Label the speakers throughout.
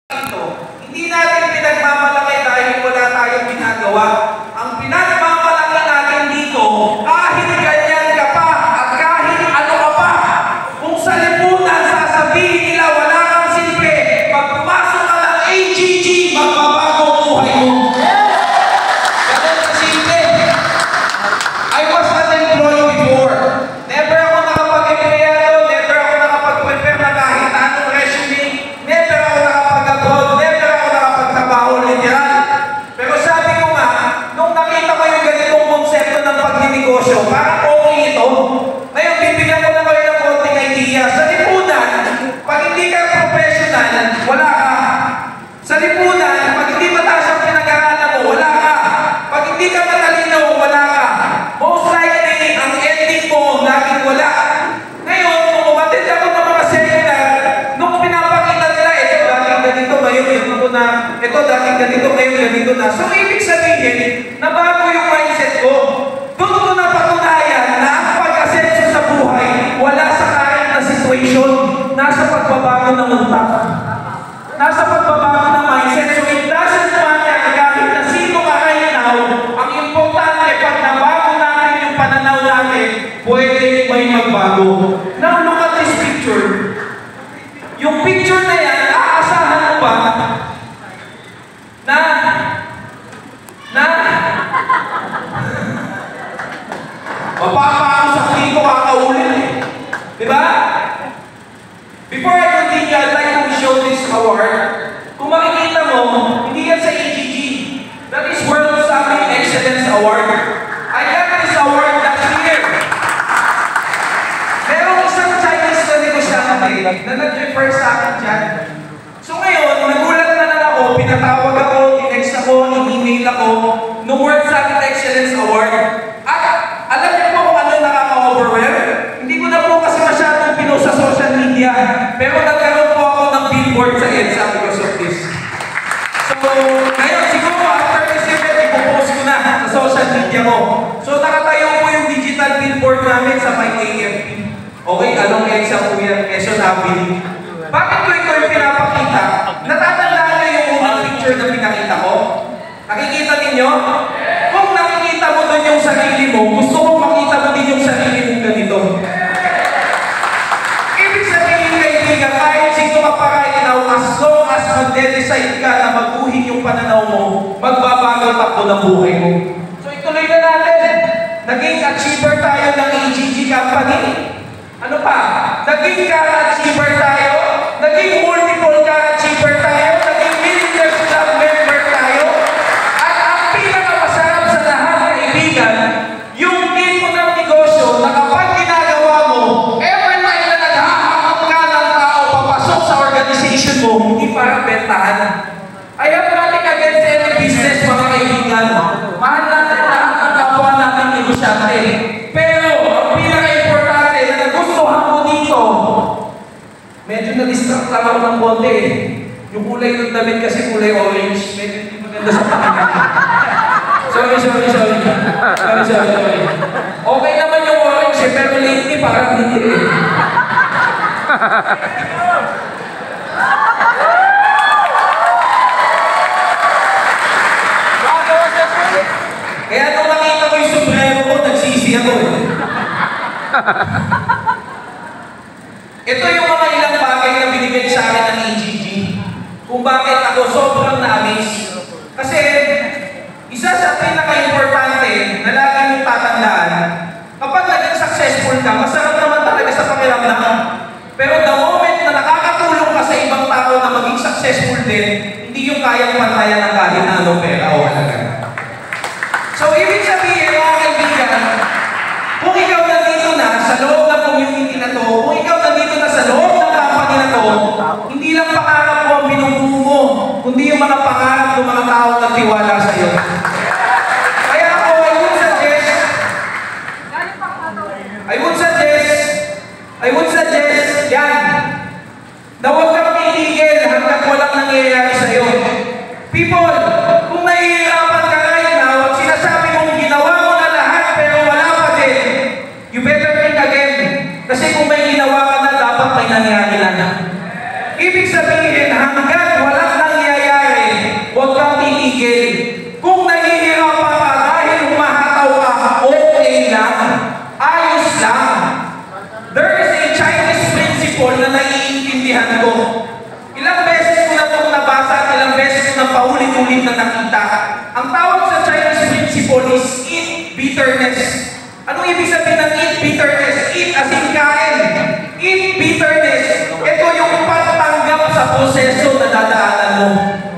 Speaker 1: Hindi natin pinagmamalaki dahil wala tayong ginagawa. Ang pinagmamalaki natin dito, kahit ganyan ka pa at kahit ano ka pa, kung sa lipunan sasabihin nila wala kang silbi, pag pumasok ka ng AGG, magbabago ang buhay mo. Ganun ka simple. I was unemployed before. Never ako nakapag-empleyado, never ako nakapag-prepare na kahit anong resume, never ako nakapag-abroad, never ako nakapagtrabaho literal. Pero sabi ko nga, nung nakita ko yung ganitong konsepto ng pagninegosyo, parang okay ito. Ngayon, bibigyan ko na kayo ng konting idea. Sa lipunan, pag hindi ka professional, wala ka. Sa lipunan, pag hindi mataas ang pinag-aralan mo, wala ka. Pag hindi ka matalino, wala ka. Most likely, ang ending mo, laging wala. Ngayon, kung umatid ako ng mga seminar, nung pinapakita nila, ito dating ganito, ngayon ganito na, ito dating ganito, ngayon ganito na. So, ibig sabihin, nabago yung mindset ko. Doon ko napatunayan na ang pag-asenso sa buhay, wala sa current na situation, nasa pagbabago ng utak. Nasa pagbabago ng mindset. So, it doesn't matter kahit na sino ka right now, ang importante, pag nabago natin yung pananaw natin, pwede may magbago. Now, look at this picture. Yung picture na yan, aasahan mo ba na mapapa ako sa dito kakaulit eh. Diba? Before I continue, I'd like to show this award. Kung makikita mo, hindi yan sa AGG. That is World Summit Excellence Award. I got this award last year. Merong isang Chinese na negosyante na nag-refer sa akin dyan. So ngayon, nagulat na lang ako, pinatawag ako, tinext ako, in-email ako, no World Summit Excellence Award. At alam niyo po kung ano nakaka-overwhelm? Hindi ko na po kasi masyadong pinost sa social media. Pero nagkaroon po ako ng billboard sa EDSA because of this. So, ngayon siguro after this event, ipopost ko na sa social media ko. So, nakatayo po yung digital billboard namin sa my AFP. Okay, along EDSA po yan, Quezon Avenue. Bakit ko ito yung pinapakita? Natatandaan niyo yung unang picture na pinakita ko? Nakikita ninyo? Kung nakikita mo doon yung sarili mo, gusto kong makita mo din yung sarili mong ganito. Ibig sabihin, kaibigan, kahit sino ka pa right now, as long as mag-decide ka na maguhin yung pananaw mo, magbabago takbo ng buhay mo. So ituloy na natin. Naging achiever tayo ng AGG company. Ano pa? Naging ka-achiever tayo. Naging multiple ka-achiever tayo. Naging Millionaires Club member tayo. At ang pinakamasarap sa lahat, kaibigan, yung team mo ng negosyo na kapag ginagawa mo, every time na naghahakap ka ng tao papasok sa organization mo, hindi para bentahan. I have nothing against any business, mga kaibigan. Mahal natin lahat ang kapwa natin negosyante. Pero, ang pinaka-importante na nagustuhan mo dito, medyo na-distract lang ako ng konti eh. Yung kulay ng damit kasi kulay orange, medyo hindi maganda sa pakinggan. Sorry. Okay naman yung orange eh, pero lately parang hindi eh. Kaya nung nakita ko yung sombrero ko, nagsisi ako eh. Ito yung mga ilang bagay na binigay sa akin ng AGG. Kung bakit ako sobrang na-amaze. Kasi, isa sa pinaka-importante na lagi mong tatandaan, kapag naging successful ka, masarap naman talaga sa pakiramdam. Pero the moment na nakakatulong ka sa ibang tao na maging successful din, hindi yung kayang pantayan ng kahit na anong pera o halaga. So, ibig sabihin, mga kaibigan, kung ikaw nandito na sa loob ng community na to, kung ikaw nandito na sa loob ng company na to, hindi lang pangarap mo ang binubuo mo, kundi yung mga pangarap ng mga tao na tiwala sa iyo. Kaya ako, I would suggest, yan, na huwag kang titigil hanggang walang nangyayari sa iyo. People, kung nahihirapan ka right now, at sinasabi mong ginawa mo na lahat pero wala pa din, you better think again. Kasi kung may ginawa ka na, dapat may nangyari na. Ibig sabihin, hanggang walang paulit-ulit na nakita. Ang tawag sa Chinese principle is eat bitterness. Anong ibig sabihin ng eat bitterness? Eat as in kain. Eat bitterness. Ito yung pagtanggap sa proseso na dadaanan mo.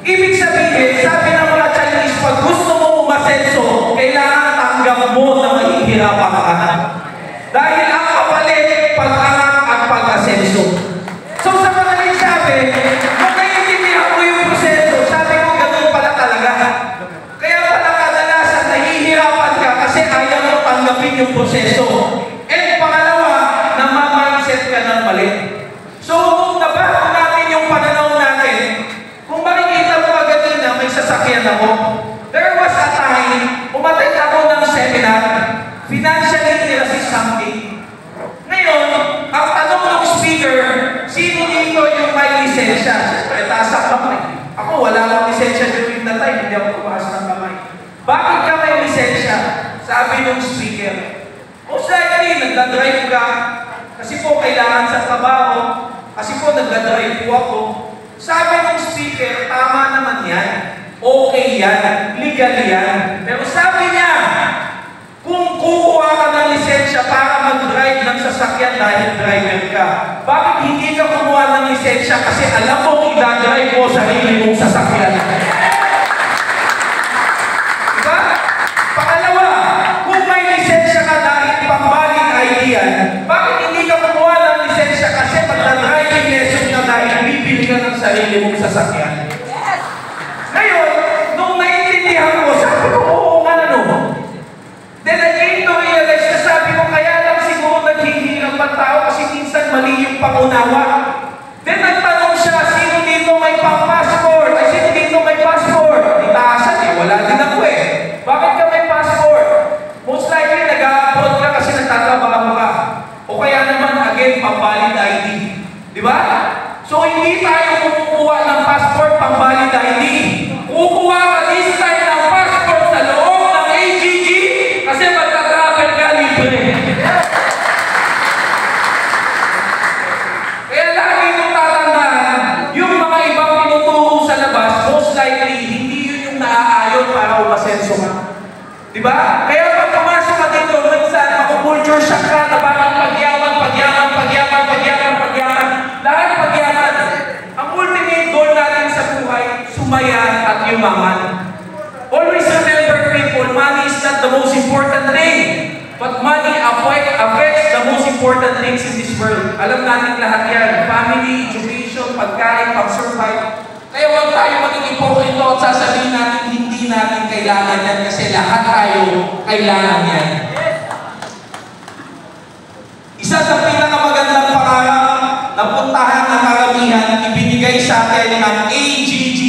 Speaker 1: Ibig sabihin, sabi ng mga Chinese, pag gusto mo umasenso, kailangan tanggap mo na mahihirapan ka. Dahil ang kapalit, pag-angat at pag-asenso. So sa madaling sabi, kung naiintindihan mo yung proseso, sabi ko ganun pala talaga. Kaya pala kadalasan nahihirapan ka kasi ayaw mo tanggapin yung proseso. And pangalawa, namamindset ka ng mali. So kung nabago natin yung pananaw natin, kung makikita mo agad na may sasakyan ako, there was a time, umatay ako ng seminar, financial literacy something. Ngayon, ang tanong ng speaker, sino dito yung may lisensya? Siyempre, taas ang kamay. Ako, wala akong lisensya during that time, hindi ako tumaas ng kamay. Bakit ka may lisensya? Sabi ng speaker. Most likely, nagdadrive ka. Kasi po, kailangan sa trabaho. Kasi po, nagdadrive po ako. Sabi ng speaker, tama naman yan. Okay yan. Legal yan. Pero sabi niya, kung kukuha ka ng lisensya para mag-drive ng sasakyan dahil driver ka, bakit hindi ka kumuha ng lisensya kasi alam mong i-drive mo sarili mong sasakyan? Diba? Pangalawa, kung may lisensya ka dahil pang-valid ID yan, bakit hindi ka kumuha ng lisensya kasi mag-driving lesson ka dahil bibili ka ng sarili mong sasakyan? Ngayon, nung naiintindihan ko, sabi ko, oo nga na no. Then I came to realize na sabi ko, kaya lang siguro naghihirap ang tao kasi minsan mali yung pangunawa. Then nagtanong siya, sino dito may pang-passport? Ay, sino dito may passport? Di taasan eh, wala din ako eh. Bakit ka may passport? Most likely, nag-a-upload ka kasi nagtatrabaho ka. O kaya naman, again, pang-valid ID. Di ba? So, hindi tayo kumukuha ng passport pang-valid ID. Kukuha ka this time ng passport sa loob ng AGG kasi magta-travel ka libre. Kaya lagi mong tatandaan, yung mga ibang pinuturo sa labas, most likely, hindi yun yung naaayon para umasenso ka. Diba? Kaya pag pumasok ka dito, minsan, makukulture shock ka na parang pagyaman. Lahat pagyaman. Ang ultimate goal natin sa buhay, sumaya at yumaman. Always remember people, money is not the most important thing. But money affects the most important things in this world. Alam natin lahat yan. Family, education, pagkain, pag-survive. Kaya huwag tayo maging ipokrito at sasabihin natin hindi natin kailangan yan kasi lahat tayo kailangan yan. Isa sa pinakamagandang pangarap na puntahan ng karamihan ibinigay sa atin ng AGG,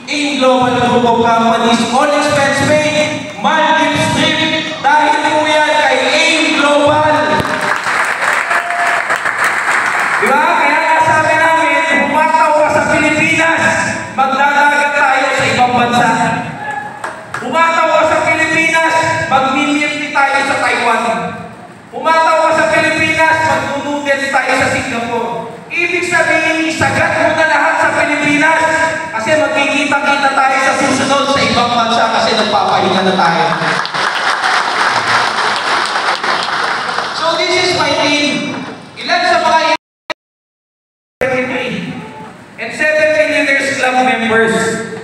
Speaker 1: AIM Global Group of Companies, all expense paid, Maldives trip, dahil po yan kay AIM Global. Diba? Kaya nga sabi namin, humataw ka sa Pilipinas, magdadagat tayo sa ibang bansa. Humataw ka sa Pilipinas, magmimilti tayo sa Taiwan. Humataw ka sa Pilipinas, magnunudels tayo sa Singapore. Ibig sabihin, isagat mo na lahat sa Pilipinas kasi magkikita-kita tayo sa susunod sa ibang bansa kasi nagpapahinga na tayo. So this is my team. Ilan sa mga and 7 Millionaires Club members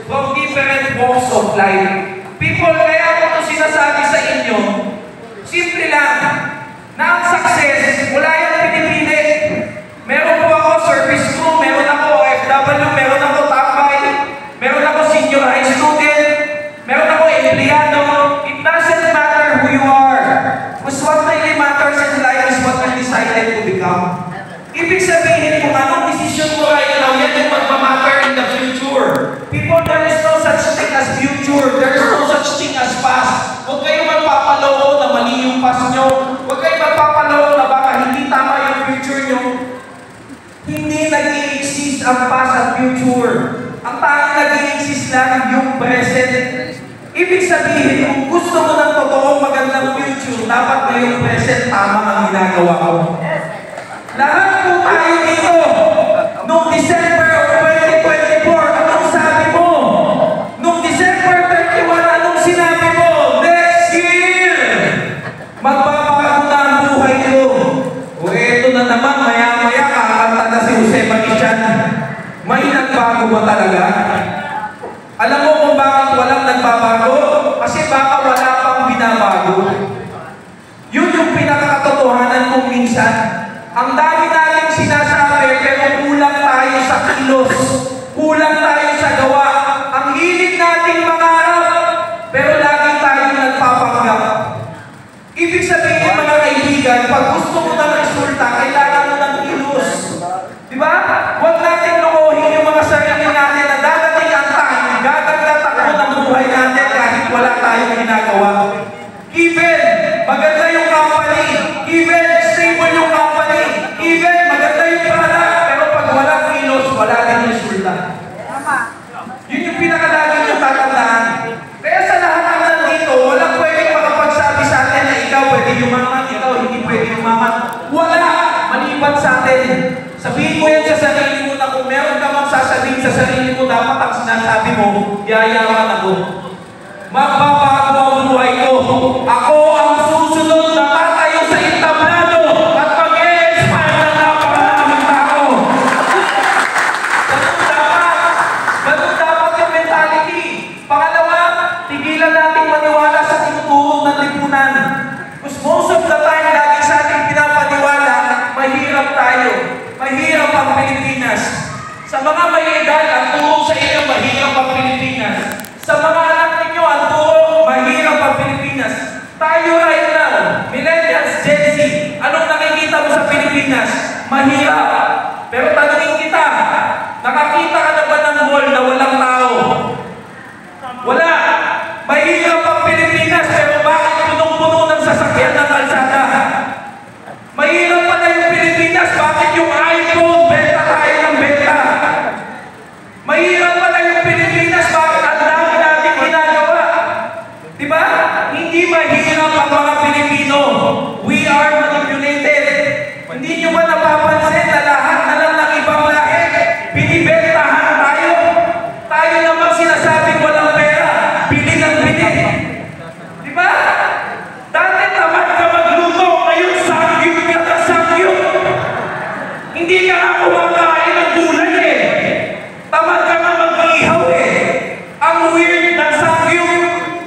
Speaker 1: from different walks of life. People, kaya ako ito sinasabi sa inyo, simple lang, na ang success, wala yung pinipili. Meron po ako service crew, meron ako OFW, meron ako tambay, meron ako senior high student, meron ako empleyado. It doesn't matter who you are. Because what really matters in life is what you decided to become. Ibig sabihin kung anong decision mo right now, yan yung magmamatter in the future. People, there is no such thing as future. There is no such thing as past. Huwag kayong magpapaloko na mali yung past nyo. Huwag kayong magpapaloko na baka hindi tama yung future nyo. Hindi nag-i-exist ang past at future. Ang tanging nag-i-exist lang yung present. Ibig sabihin, kung gusto mo ng totoong magandang future, dapat na yung present tama ang ginagawa ko. Lahat po tayo dito, noong December of 2024, anong sabi mo? Noong talaga? Alam mo kung bakit walang nagbabago? Kasi baka wala pang binabago. Yun yung pinakakatotohanan kung minsan. Ang dami natin sinasabi, pero kulang tayo sa kilos. Kulang tayo sa gawa. Ang hilig nating mangarap, pero lagi tayong nagpapanggap. Ibig sabihin, mga kaibigan, pag gusto mo ng resulta, kailangan mo ng kilos. Diba? Huwag natin lukuhin yung mga sarili natin na dadating ang time, gaganda takbo ng buhay natin kahit wala tayong ginagawa. Even, maganda yung company. Even, stable yung company. Even, maganda yung product. Pero pag walang kilos, wala din resulta. Yun yung pinakadagin yung tatandaan. Kaya sa lahat ng nandito, walang pwedeng makapagsabi sa atin na ikaw pwede yumaman, ikaw hindi pwede yumaman. Wala! Maliban sa atin. Sabihin mo yan sa sarili mo na kung meron ka mang sasabihin sa sarili mo, dapat ang sinasabi mo, yayaman ako. Magbabago ang buhay ko. Ako ang susunod na tatayo sa entablado at mag-e-expire na napakaraming tao. Ganun dapat yung mentality. Pangalawa, tigilan nating maniwala sa tinutulong ng lipunan. Because most of the time, lagi sa ating pinapaniwala, mahirap tayo. Mahirap ang Pilipinas. Sa mga may edad, ang turo sa inyo, mahirap ang Pilipinas. Sa mga anak ninyo, ang turo, mahirap ang Pilipinas. Tayo right now, millennials, Gen Z, anong nakikita mo sa Pilipinas? Mahirap. Pero tanungin kita, nakakita ka na ba ng mall na walang tao? Wala. Mahirap ang Pilipinas, pero bakit punong-puno ng sasakyan ng kalsada? Mahirap pala yung Pilipinas, bakit yung iPhone, benta tayo ng benta? Mahirap pala yung Pilipinas, bakit ang dami natin ginagawa? Diba? Hindi mahirap ang mga Pilipino. We are manipulated. Hindi nyo ba napapansin na lahat na lang ng ibang lahi, binibentahan tayo? Tayo naman sinasabing walang pera, bili ng bili. Diba? Dati tamad ka magluto, ngayon sangyup ka na sangyup. Hindi ka nga kumakain ng gulay eh. Tamad ka nga mag-ihaw eh. Ang weird ng sangyup,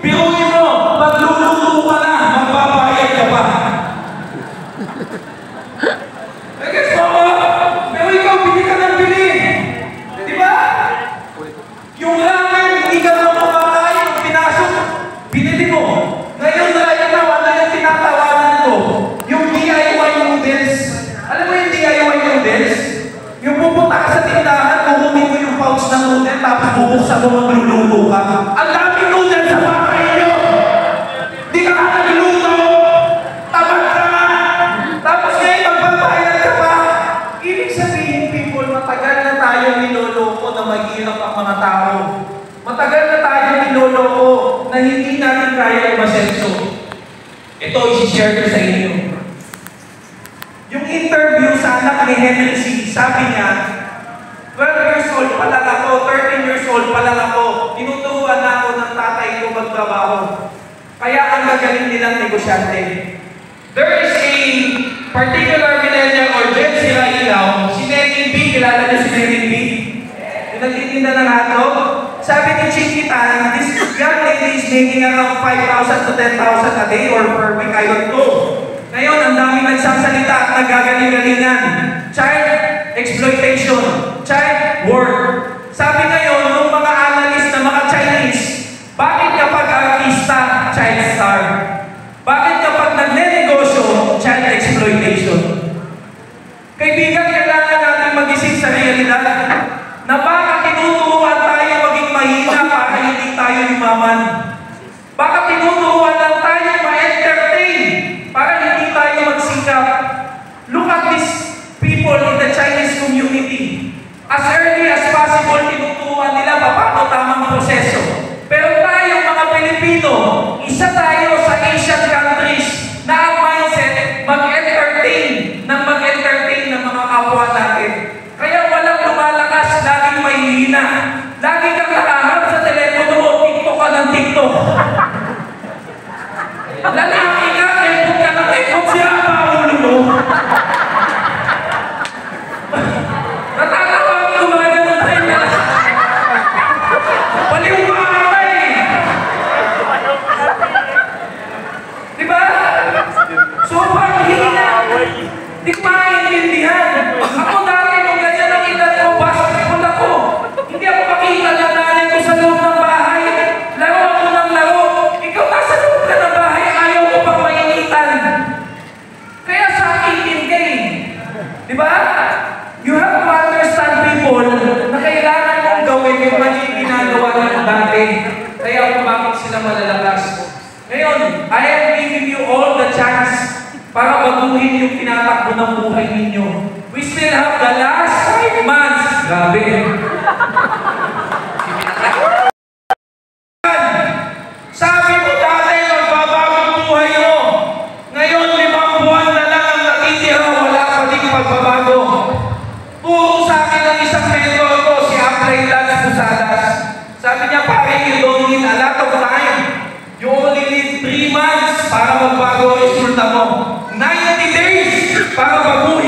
Speaker 1: biruin mo, magluluto ka na, magbabayad ka pa. I guess pero ikaw, bili ka ng bili. Diba? Yung ramen, hindi ka na kumakain, yung pinasok, binili mo. Ngayon right now, ano yung tinatawanan ko? Yung DIY noodles. Alam mo yung DIY noodles? Yung pupunta ka sa tindahan, kukunin mo yung pouch ng noodles, tapos bubuksan mo magluluto ka. Ang daming noodles sa bahay nyo! Di ka nga nagluto! Tamad ka nga! Tapos ngayon, magbabayad ka pa! Ibig sabihin, people, matagal na tayo niloloko na mahirap ang mga tao. Matagal na tayo niloloko na hindi natin kaya umasenso. Ito, isi-share ko sa inyo. Yung interview sa anak ni Henry C., sabi niya, 12 years old pa lang ako, 13 years old pa lang ako, tinuturuan na ako ng tatay ko magtrabaho. Kaya ang gagaling nilang negosyante. There is a particular millennial or Gen Z right now, si Nenin B, kilala niyo si Nenin B? Yung nagtitinda ng hotdog? Sabi ni Chiquita, this young lady is making around 5,000 to 10,000 a day or per week, I don't know. Ngayon, ang dami nagsasalita at nagagaling-galingan. Child exploitation, child work. Sabi ngayon, ng mga analyst na mga Chinese, bakit kapag artista, child star? Bakit kapag nagne-negosyo, child exploitation? Kaibigan, kailangan natin mag-isip sa realidad na baka tinuturuan tayo maging mahina para hindi tayo yumaman. Baka tinuturuan lang tayo ma-entertain para hindi tayo magsikap. Look at these people in the Chinese community. As early as possible, tinuturuan nila paano tamang proseso. Pero tayo mga Pilipino, isa tayo sa Asian countries na ang mindset mag-entertain ng mga kapwa natin. Kaya walang lumalakas, laging may hina. Lagi kang nakaharap sa telepono mo, TikTok ka ng TikTok. Lalaki ka, TikTok ka ng TikTok, siya pa ulo mo. Natatawa ko mga ganun tayo. ng buhay ninyo. We still have the last 5 months. Grabe. Sabi mo dati, magbabago ang buhay mo. Ngayon, 5 buwan na lang ang natitira, wala pa ding pagbabago. Puro sa akin ang isang mentor ko, si Apray Lance Pusadas. Sabi niya, pare, you don't need a lot of time. You only need 3 months para magbago ang resulta mo. 90 days para baguhin